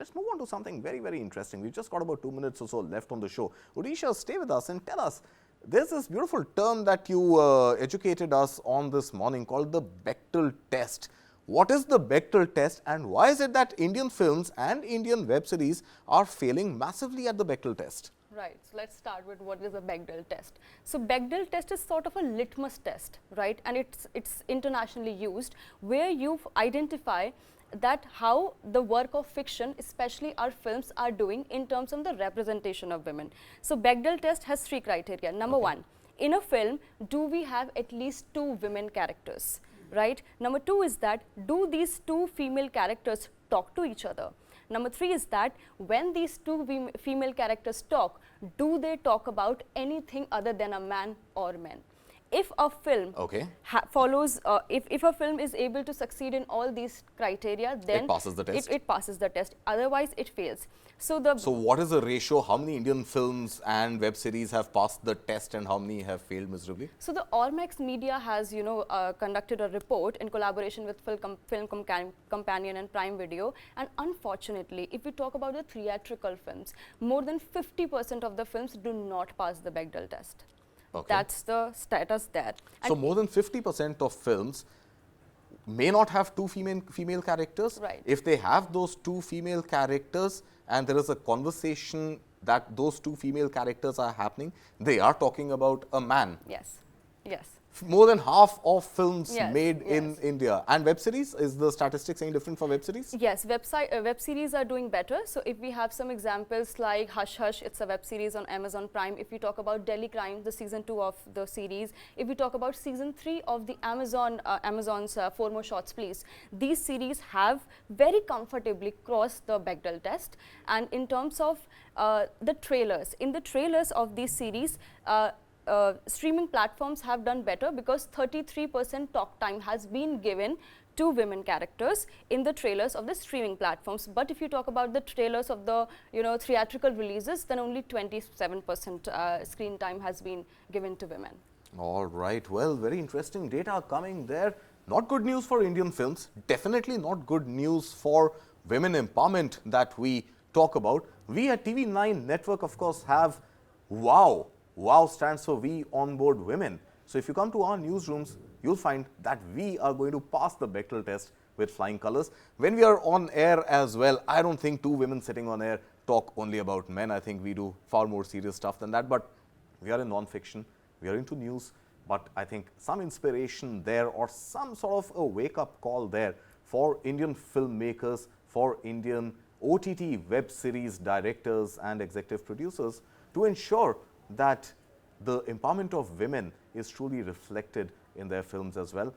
Let's move on to something very, very interesting. We've just got about 2 minutes or so left on the show. Udisha, stay with us and tell us, there's this beautiful term that you educated us on this morning called the Bechdel test. What is the Bechdel test and why is it that Indian films and Indian web series are failing massively at the Bechdel test? Right. So let's start with what is a Bechdel test. So Bechdel test is sort of a litmus test, right? And it's internationally used, where you identify that how the work of fiction, especially our films, are doing in terms of the representation of women. So Bechdel test has 3 criteria. Number 1, in a film, do we have at least 2 women characters, right? Number 2 is that, do these 2 female characters talk to each other? Number 3 is that, when these 2 female characters talk, do they talk about anything other than a man or men? If a film follows, if a film is able to succeed in all these criteria, then it passes the test. It passes the test. Otherwise, it fails. So what is the ratio? How many Indian films and web series have passed the test and how many have failed miserably? So the Ormax media has, conducted a report in collaboration with Film Companion and Prime Video. And unfortunately, if we talk about the theatrical films, more than 50% of the films do not pass the Bechdel test. That's the status there. So more than 50% of films may not have 2 female characters. Right. If they have those 2 female characters and there is a conversation that those 2 female characters are happening, they are talking about a man. Yes. Yes. More than half of films made in India. And web series, is the statistics any different for web series? Yes, web series are doing better. So if we have some examples like Hush Hush, it's a web series on Amazon Prime. If we talk about Delhi Crime, the season 2 of the series. If we talk about season 3 of the Amazon's 4 More Shots Please, these series have very comfortably crossed the Bechdel test. And in terms of the trailers, in the trailers of these series, streaming platforms have done better, because 33% talk time has been given to women characters in the trailers of the streaming platforms. But if you talk about the trailers of the theatrical releases, then only 27% screen time has been given to women. All right. Well, very interesting data coming there. Not good news for Indian films. Definitely not good news for women empowerment that we talk about. We at TV9 Network, of course, have WOW. WOW stands for We Onboard Women. So if you come to our newsrooms, you'll find that we are going to pass the Bechdel test with flying colors. When we are on air as well, I don't think 2 women sitting on air talk only about men. I think we do far more serious stuff than that. But we are in non-fiction, we are into news. But I think some inspiration there, or some sort of a wake-up call there for Indian filmmakers, for Indian OTT web series directors and executive producers, to ensure that the empowerment of women is truly reflected in their films as well.